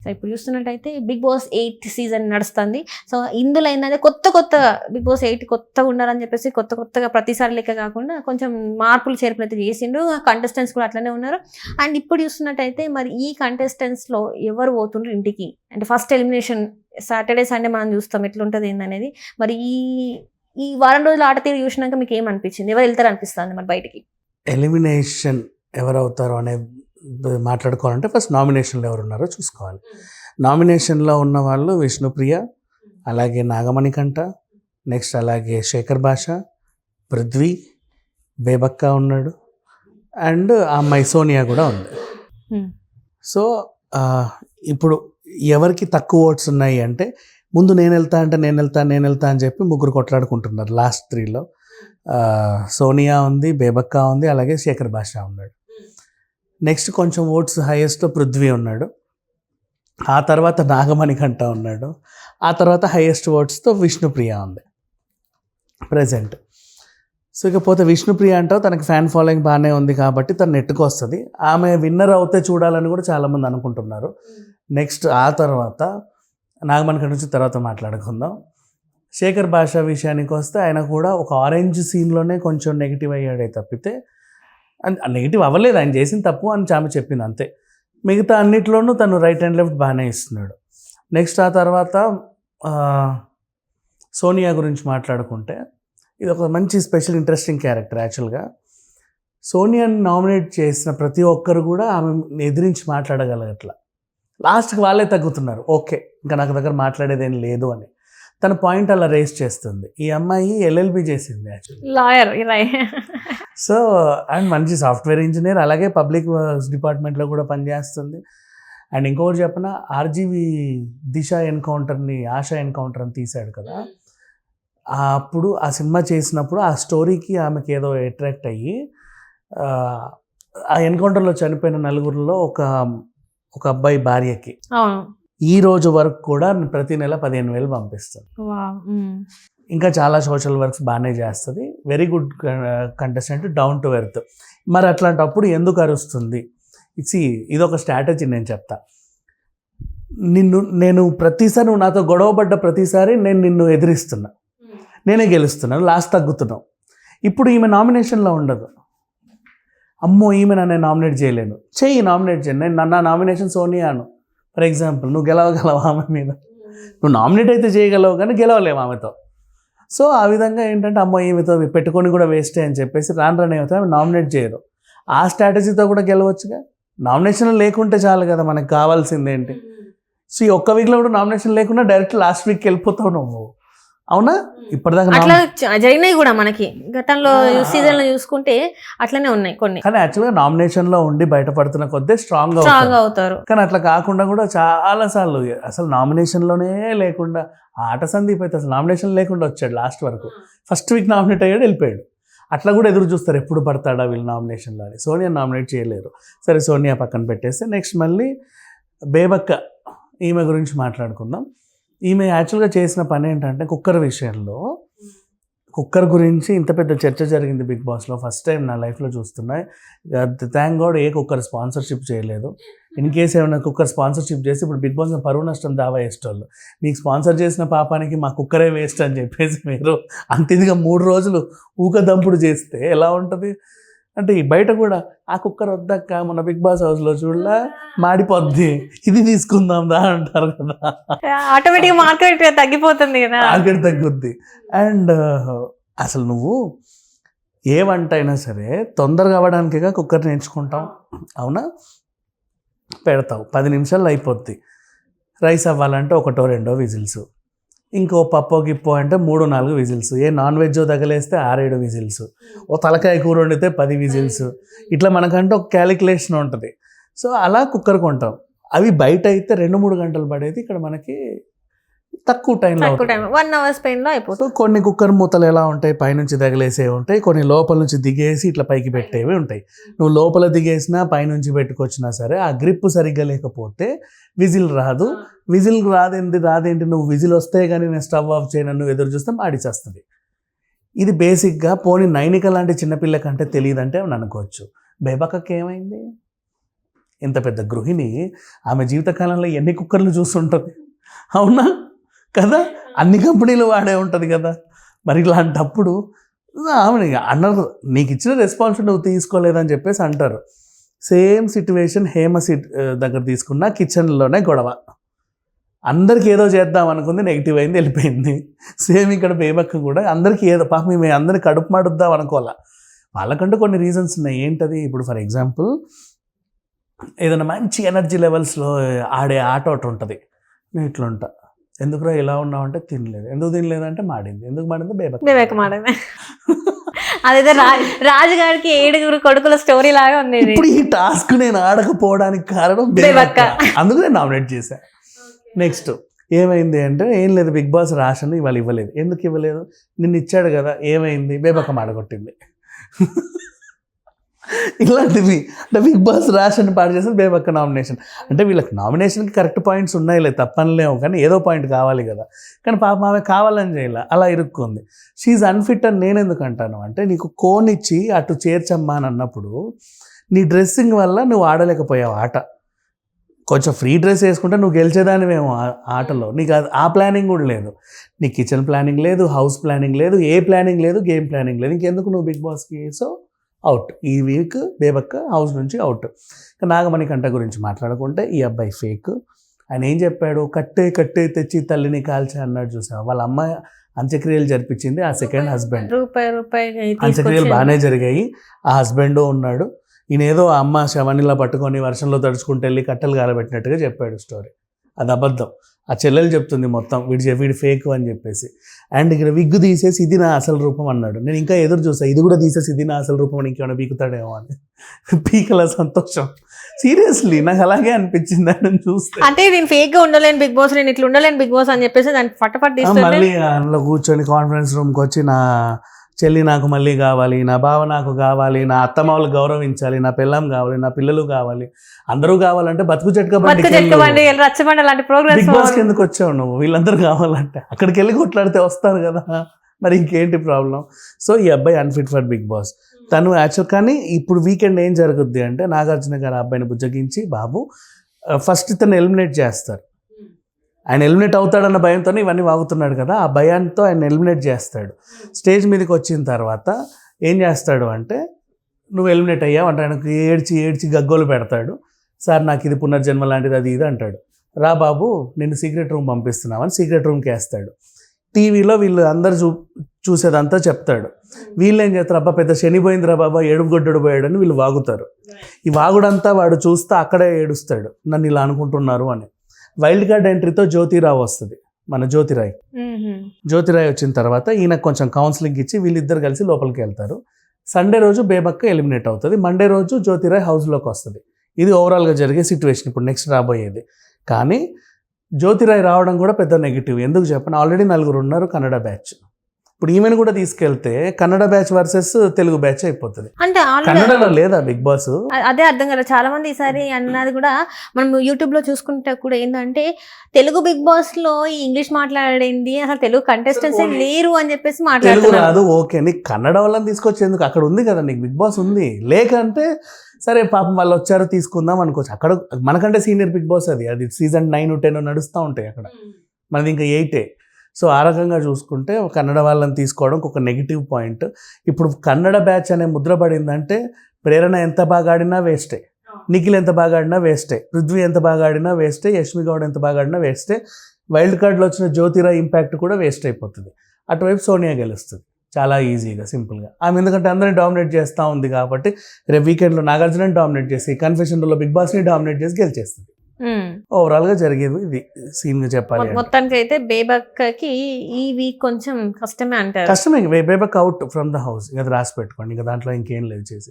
So ఇప్పుడు చూస్తున్నట్టయితే big boss 8 season నడుస్తుంది. సో ఇందులో ఏంటంటే కొత్త బిగ్ బాస్ 8 కొత్తగా ఉండాలని చెప్పేసి కొత్తగా ప్రతిసారి లెక్క కాకుండా కొంచెం మార్పులు చేర్పులు అయితే చేసిండ్రు. కంటెస్టెంట్స్ కూడా అట్లనే ఉన్నారు. అండ్ ఇప్పుడు చూస్తున్నట్టయితే మరి ఈ కంటెస్టెంట్స్లో ఎవరు పోతుండ్రు ఇంటికి, అంటే ఫస్ట్ ఎలిమినేషన్ సాటర్డే సండే మనం చూస్తాం ఎట్లుంటుంది ఏందనేది. మరి ఈ వారం రోజులు ఆట తీరు చూసినాక మీకు ఏమనిపించింది, ఎవరు వెళ్తారు అనిపిస్తుంది మరి బయటికి? ఎలిమినేషన్ ఎవరవుతారో అనే మాట్లాడుకోవాలంటే ఫస్ట్ నామినేషన్లో ఎవరు ఉన్నారో చూసుకోవాలి. నామినేషన్లో ఉన్న వాళ్ళు విష్ణుప్రియ, అలాగే నాగమణికంఠ, నెక్స్ట్ అలాగే శేఖర్ భాష, పృథ్వీ, బేబక్క ఉన్నాడు, అండ్ ఆ అమ్మాయి సోనియా కూడా ఉంది. సో ఇప్పుడు ఎవరికి తక్కువ ఓట్స్ ఉన్నాయి అంటే ముందు నేను వెళ్తా అని చెప్పి ముగ్గురు కొట్లాడుకుంటున్నారు. లాస్ట్ 3లో సోనియా ఉంది, బేబక్క ఉంది, అలాగే శేఖర్ భాష ఉన్నాడు. నెక్స్ట్ కొంచెం ఓట్స్ హైయెస్ట్లో పృథ్వీ ఉన్నాడు, ఆ తర్వాత నాగమణికంఠ ఉన్నాడు, ఆ తర్వాత హైయెస్ట్ ఓట్స్తో విష్ణుప్రియ ఉంది ప్రజెంట్. సో ఇకపోతే విష్ణుప్రియ అంటావు తనకి ఫ్యాన్ ఫాలోయింగ్ బాగానే ఉంది కాబట్టి తను నెట్టుకు వస్తుంది. ఆమె విన్నర్ అవుతే చూడాలని కూడా చాలామంది అనుకుంటున్నారు. నెక్స్ట్ ఆ తర్వాత నాగమణికంఠ నుంచి తర్వాత మాట్లాడుకుందాం. శేఖర్ భాష విషయానికి వస్తే ఆయన కూడా ఒక ఆరెంజ్ సీన్లోనే కొంచెం నెగిటివ్ అయ్యాడే తప్పితే నెగిటివ్ అవ్వలేదు, ఆయన చేసిన తప్పు అని ఆమె చెప్పింది అంతే. మిగతా అన్నిట్లోనూ తను రైట్ అండ్ లెఫ్ట్ బాగానే ఇస్తున్నాడు. నెక్స్ట్ ఆ తర్వాత సోనియా గురించి మాట్లాడుకుంటే ఇది ఒక మంచి స్పెషల్ ఇంట్రెస్టింగ్ క్యారెక్టర్. యాక్చువల్గా సోనియాని నామినేట్ చేసిన ప్రతి ఒక్కరు కూడా ఆమె ఎదిరించి మాట్లాడగలగట్ల. లాస్ట్కి వాళ్ళే తగ్గుతున్నారు, ఓకే ఇంకా నాకు దగ్గర మాట్లాడేదేం లేదు అని. తన పాయింట్ అలా రేస్ చేస్తుంది. ఈ అమ్మాయి ఎల్ఎల్బి చేసింది యాక్చువల్లీ, లాయర్. సో అండ్ మంచి సాఫ్ట్వేర్ ఇంజనీర్, అలాగే పబ్లిక్ వర్క్స్ డిపార్ట్మెంట్లో కూడా పనిచేస్తుంది. అండ్ ఇంకొకటి చెప్పిన ఆర్జీవి దిశ ఎన్కౌంటర్ని, ఆశా ఎన్కౌంటర్ అని తీశాడు కదా, అప్పుడు ఆ సినిమా చేసినప్పుడు ఆ స్టోరీకి ఆమెకి ఏదో అట్రాక్ట్ అయ్యి ఆ ఎన్కౌంటర్లో చనిపోయిన నలుగురిలో ఒక అబ్బాయి భార్యకి ఈ రోజు వరకు కూడా ప్రతి నెల 15,000 పంపిస్తుంది. ఇంకా చాలా సోషల్ వర్క్స్ బాగానే చేస్తుంది. Very good contestant, down to earth. మరి అట్లాంటప్పుడు ఎందుకు అరుస్తుంది? ఇదొక స్ట్రాటజీ. నేను చెప్తా, నేను ప్రతిసారి నువ్వు నాతో గొడవపడ్డ ప్రతిసారి నేను నిన్ను ఎదిరిస్తున్నా, నేనే గెలుస్తున్నాను, లాస్ట్ తగ్గుతున్నావు. ఇప్పుడు ఈమె నామినేషన్లో ఉండదు. అమ్మో ఈమె నన్ను నామినేట్ చేయలేను, నామినేట్ చేయను. నేను నా నామినేషన్ సోనియాను ఫర్ ఎగ్జాంపుల్. నువ్వు గెలవగలవు ఆమె మీద, నువ్వు నామినేట్ అయితే చేయగలవు కానీ గెలవలేవు ఆమెతో. సో ఆ విధంగా ఏంటంటే అమ్మో ఈమెతో పెట్టుకొని కూడా వేస్టే అని చెప్పేసి రాను ఏమవుతా నామినేట్ చేయరు. ఆ స్ట్రాటజీతో కూడా గెలవచ్చుగా. నామినేషన్ లేకుంటే చాలు కదా, మనకు కావాల్సింది ఏంటి? సో ఈ ఒక్క వీక్లో కూడా నామినేషన్ లేకుండా డైరెక్ట్ లాస్ట్ వీక్కి వెళ్ళిపోతావు నువ్వు, అవునా? ఇప్పటిదాకా అట్లా జరిగినాయి కూడా మనకి గతంలో సీజన్లో చూసుకుంటే అట్లనే ఉన్నాయి కొన్ని. కానీ యాక్చువల్గా నామినేషన్లో ఉండి బయటపడుతున్న కొద్ది స్ట్రాంగ్ అవుతారు. కానీ అట్లా కాకుండా కూడా చాలా సార్లు అసలు నామినేషన్లోనే లేకుండా ఆట సందీప్ అయితే అసలు నామినేషన్ లేకుండా వచ్చాడు లాస్ట్ వరకు. ఫస్ట్ వీక్ నామినేట్ అయ్యాడు, వెళ్ళిపోయాడు. అట్లా కూడా ఎదురు చూస్తారు ఎప్పుడు పడతాడా వీళ్ళు నామినేషన్లో అని. సోనియా నామినేట్ చేయలేరు. సరే సోనియా పక్కన పెట్టేస్తే నెక్స్ట్ మళ్ళీ బేబక్క, ఈమె గురించి మాట్లాడుకుందాం. ఈమె యాక్చువల్గా చేసిన పని ఏంటంటే కుక్కర్ విషయంలో, కుక్కర్ గురించి ఇంత పెద్ద చర్చ జరిగింది బిగ్ బాస్లో. ఫస్ట్ టైం నా లైఫ్లో చూస్తున్నా. థ్యాంక్ గాడ్ ఏ కుక్కర్ స్పాన్సర్షిప్ చేయలేదు. ఇన్ కేసు ఏమైనా కుక్కర్ స్పాన్సర్షిప్ చేసి ఇప్పుడు బిగ్ బాస్ పరువు నష్టం దావా వేసేటోళ్ళు. మీకు స్పాన్సర్ చేసిన పాపానికి మా కుక్కరే వేస్ట్ అని చెప్పేసి మీరు అంతిదిగా 3 రోజులు ఊకదంపుడు చేస్తే ఎలా ఉంటుంది అంటే, బయట కూడా ఆ కుక్కర్ వద్దక్క మన బిగ్ బాస్ హౌస్లో చూడలా మాడిపోద్ది, ఇది తీసుకుందాం దా అంటారు కదా, ఆటోమేటిక్గా మార్కెట్ తగ్గిపోతుంది కదా, మార్కెట్ తగ్గుద్ది. అండ్ అసలు నువ్వు ఏ వంట అయినా సరే తొందరగా అవ్వడానికిగా కుక్కర్ నేర్చుకుంటాం, అవునా? పెడతావు 10 నిమిషాల్లో అయిపోద్ది. రైస్ అవ్వాలంటే 1-2 విజిల్స్, ఇంకో పప్పో గిప్పో అంటే 3-4 విజిల్స్, ఏ నాన్ వెజ్ తగలేస్తే 6-7 విజిల్స్, ఓ తలకాయ కూర వండితే 10 విజిల్స్. ఇట్లా మనకంటే ఒక క్యాలిక్యులేషన్ ఉంటుంది. సో అలా కుక్కర్ కొంటాం. అవి బయట అయితే 2-3 గంటలు పడేది, ఇక్కడ మనకి తక్కువ టైంలో 1 hour స్పెయిన్లో అయిపోతుంది. కొన్ని కుక్కర్ మూతలు ఎలా ఉంటాయి, పైనుంచి తగిలేసేవి ఉంటాయి, కొన్ని లోపల నుంచి దిగేసి ఇట్లా పైకి పెట్టేవి ఉంటాయి. నువ్వు లోపల దిగేసినా పైనుంచి పెట్టుకొచ్చినా సరే ఆ గ్రిప్ సరిగ్గా లేకపోతే విజిల్ రాదు. విజిల్ రాదేంటి నువ్వు విజిల్ వస్తే కానీ నేను స్టవ్ ఆఫ్ చేయను, నువ్వు ఎదురు చూస్తే మాడిచేస్తుంది. ఇది బేసిక్గా పోనీ నైనిక లాంటి చిన్నపిల్ల కంటే తెలియదంటే అని అనుకోవచ్చు. బేబక్కకి ఏమైంది? ఇంత పెద్ద గృహిణి ఆమె జీవితకాలంలో ఎన్ని కుక్కర్లు చూస్తుంటుంది, అవునా కదా? అన్ని కంపెనీలు వాడే ఉంటుంది కదా. మరి ఇలాంటప్పుడు ఆమె అన్నారు, నీకు ఇచ్చిన రెస్పాన్సిబిలిటీ నువ్వు తీసుకోలేదని చెప్పేసి అంటారు. సేమ్ సిట్యువేషన్ హేమ దగ్గర తీసుకున్న, కిచెన్లోనే గొడవ. అందరికి ఏదో చేద్దాం అనుకుంది, నెగిటివ్ అయింది, వెళ్ళిపోయింది. సేమ్ ఇక్కడ బేబక్క కూడా అందరికీ ఏదో పాపం మేము అందరినీ కడుపు మాడుద్దాం అనుకోవాలా. వాళ్ళకంటూ కొన్ని రీజన్స్ ఉన్నాయి. ఏంటది? ఇప్పుడు ఫర్ ఎగ్జాంపుల్ ఏదైనా మంచి ఎనర్జీ లెవెల్స్లో ఆడే ఆట ఒకటి ఉంటుంది. నేను ఇట్లా ఉంటా, ఎందుకురా ఇలా ఉన్నావు అంటే తినలేదు, ఎందుకు తినలేదంటే మాడింది, ఎందుకు మాడింది బేబక్క మాడింది. అదైతే రాజుగారికి 7 కొడుకుల స్టోరీ లాగా ఉంది. ఇప్పుడు ఈ టాస్క్ నేను ఆడకపోవడానికి కారణం బేబక్క, అందుకు నేను నామినేట్ చేశాను. నెక్స్ట్ ఏమైంది అంటే, ఏం లేదు, బిగ్ బాస్ రాషన్ ఇవాళ ఇవ్వలేదు. ఎందుకు ఇవ్వలేదు? నిన్ను ఇచ్చాడు కదా, ఏమైంది? బేబక్క మాడగొట్టింది. ఇలాంటివి అంటే బిగ్ బాస్ రాషన్ పాడు చేసేది బేబక్క నామినేషన్. అంటే వీళ్ళకి నామినేషన్కి కరెక్ట్ పాయింట్స్ ఉన్నాయిలే, తప్పనిలేము, కానీ ఏదో పాయింట్ కావాలి కదా. కానీ పాపం ఆమె కావాలని చేయాల, అలా ఇరుక్కుంది. షీఈ్ అన్ఫిట్ అని నేను ఎందుకు అంటాను అంటే, నీకు కోన్ ఇచ్చి అటు చేర్చమ్మా అని అన్నప్పుడు నీ డ్రెస్సింగ్ వల్ల నువ్వు ఆడలేకపోయావు ఆట. కొంచెం ఫ్రీ డ్రెస్ వేసుకుంటే నువ్వు గెలిచేదానివేమో ఆటలో. నీకు ఆ ప్లానింగ్ కూడా లేదు. నీకు కిచెన్ ప్లానింగ్ లేదు, హౌస్ ప్లానింగ్ లేదు, ఏ ప్లానింగ్ లేదు, గేమ్ ప్లానింగ్ లేదు. ఇంకెందుకు నువ్వు బిగ్ బాస్కి? So out. ఈ వీక్ బేబక్క హౌస్ నుంచి అవుట్. నాగమణికంఠ గురించి మాట్లాడుకుంటే, ఈ అబ్బాయి ఫేక్. ఆయన ఏం చెప్పాడు? కట్టే తెచ్చి తల్లిని కాల్చా అన్నాడు. చూసావా? వాళ్ళ అమ్మాయి అంత్యక్రియలు జరిపించింది ఆ సెకండ్ హస్బెండ్. అంత్యక్రియలు బాగానే జరిగాయి. ఆ హస్బెండ్ ఉన్నాడు. ఈయన ఏదో అమ్మ శవనిలా పట్టుకొని వర్షంలో తడుచుకుంటూ వెళ్ళి కట్టెలు కాలబెట్టినట్టుగా చెప్పాడు స్టోరీ. అది అబద్ధం. ఆ చెల్లెలు చెప్తుంది మొత్తం వీడి ఫేక్ అని చెప్పేసి. అండ్ ఇక్కడ విగ్గు తీసేసి ఇది నా అసలు రూపం అన్నాడు. నేను ఇంకా ఎదురు చూసా, ఇది కూడా తీసేసి ఇది నా అసలు రూపం అని ఇంకేమైనా పీకుతాడేమో అని. పీకల సంతోషం. సీరియస్లీ నాకు అలాగే అనిపించింది ఆయన చూస్తే. అంటే నేను ఫేక్ గా ఉండలేను బిగ్ బాస్, నేను ఇట్లా ఉండలేను బిగ్ బాస్ అని చెప్పేసి దాన్ని ఫటఫట్ మళ్ళీ అందులో కూర్చొని కాన్ఫరెన్స్ రూమ్కి వచ్చి, నా చెల్లి నాకు మళ్ళీ కావాలి, నా బావ నాకు కావాలి, నా అత్తమామలు గౌరవించాలి, నా పిల్లం కావాలి, నా పిల్లలు కావాలి, అందరూ కావాలంటే బతుకు చెట్క బిగ్ బాస్కి ఎందుకు వచ్చావు నువ్వు? వీళ్ళందరూ కావాలంటే అక్కడికి వెళ్ళి కొట్లాడితే వస్తారు కదా, మరి ఇంకేంటి ప్రాబ్లం? సో ఈ అబ్బాయి అన్ఫిట్ ఫర్ బిగ్ బాస్. తను యాక్చువల్. కానీ ఇప్పుడు వీకెండ్ ఏం జరుగుద్ది అంటే, నాగార్జున గారు అబ్బాయిని బుజ్జగించి, బాబు ఫస్ట్ ఇతను ఎలిమినేట్ చేస్తారు. ఆయన ఎలిమినేట్ అవుతాడన్న భయంతో ఇవన్నీ వాగుతున్నాడు కదా, ఆ భయంతో ఆయన ఎలిమినేట్ చేస్తాడు. స్టేజ్ మీదకి వచ్చిన తర్వాత ఏం చేస్తాడు అంటే, నువ్వు ఎలిమినేట్ అయ్యావు అంటే ఆయనకు ఏడ్చి గగ్గోలు పెడతాడు. సార్ నాకు ఇది పునర్జన్మ లాంటిది, అది ఇది అంటాడు. రా బాబు నిన్ను సీక్రెట్ రూమ్ పంపిస్తున్నామని సీక్రెట్ రూమ్కి వేస్తాడు. టీవీలో వీళ్ళు అందరు చూసేదంతా చెప్తాడు. వీళ్ళు ఏం చేస్తారు, అబ్బా పెద్ద శనిపోయిందిరా బాబా, ఏడుగుగొడ్డడు పోయాడు అని వీళ్ళు వాగుతారు. ఈ వాగుడంతా వాడు చూస్తే అక్కడే ఏడుస్తాడు, నన్ను ఇలా అనుకుంటున్నారు అని. వైల్డ్ కార్డ్ ఎంట్రీతో జ్యోతిరావు వస్తుంది, మన జ్యోతిరాయ్ వచ్చిన తర్వాత ఈయన కొంచెం కౌన్సిలింగ్ ఇచ్చి వీళ్ళిద్దరు కలిసి లోపలికి వెళ్తారు. సండే రోజు బేబక్క ఎలిమినేట్ అవుతుంది. మండే రోజు జ్యోతిరాయ్ హౌస్లోకి వస్తుంది. ఇది ఓవరాల్గా జరిగే సిచ్యువేషన్ ఇప్పుడు నెక్స్ట్ రాబోయేది. కానీ జ్యోతిరాయ్ రావడం కూడా పెద్ద నెగిటివ్. ఎందుకు చెప్పండి, ఆల్రెడీ 4 ఉన్నారు కన్నడ బ్యాచ్. ఇప్పుడు ఈమెను కూడా తీసుకెళ్తే Kannada batch versus Telugu batch అయిపోతుంది. అంటే కన్నడలో లేదా బిగ్ బాస్? అదే అర్థం కదా. చాలా మంది ఈసారి అన్నది కూడా మనం యూట్యూబ్ లో చూసుకుంటే కూడా ఏంటంటే, తెలుగు బిగ్ బాస్ లో ఈ ఇంగ్లీష్ మాట్లాడేది అసలు తెలుగు కంటెస్టెంట్స్ లేరు అని చెప్పేసి మాట్లాడుతున్నారు. రాదు ఓకే, నీకు కన్నడ వాళ్ళని తీసుకొచ్చేందుకు అక్కడ ఉంది కదా, నీకు బిగ్ బాస్ ఉంది. లేకంటే సరే పాపం వాళ్ళు వచ్చారు తీసుకుందాం అనుకోవచ్చు. అక్కడ మనకంటే సీనియర్ బిగ్ బాస్ అది సీజన్ 9, 10 నడుస్తూ ఉంటాయి. అక్కడ మనది ఇంకా 8. సో ఆ రకంగా చూసుకుంటే కన్నడ వాళ్ళని తీసుకోవడం ఒక నెగిటివ్ పాయింట్. ఇప్పుడు కన్నడ బ్యాచ్ అనే ముద్ర పడిందంటే ప్రేరణ ఎంత బాగా ఆడినా వేస్టే, నిఖిల్ ఎంత బాగా ఆడినా వేస్టే, పృథ్వీ ఎంత బాగా ఆడినా వేస్టే, యష్మి గౌడ్ ఎంత బాగా ఆడినా వేస్టే, వైల్డ్ కార్డ్లో వచ్చిన జ్యోతిరాయ్ ఇంపాక్ట్ కూడా వేస్ట్ అయిపోతుంది. అటువైపు సోనియా గెలుస్తుంది చాలా ఈజీగా, సింపుల్గా. ఆమె ఎందుకంటే అందరినీ డామినేట్ చేస్తూ ఉంది కాబట్టి రేపు వీకెండ్లో నాగార్జునని డామినేట్ చేసి, కన్ఫెషన్లో బిగ్ బాస్ని డామినేట్ చేసి గెలిచేస్తుంది. ఓవరాల్ గా జరిగేది ఇది సీన్ గా చెప్పాలి. మొత్తానికి అయితే బేబక్కకి ఈ వీక్ కొంచెం కష్టమే అంటారు. కష్టమే, బేబక్ అవుట్ ఫ్రమ్ ద హౌస్. ఇంకా రాసి పెట్టుకోండి, ఇంకా దాంట్లో ఇంకేం లేదు చేసి.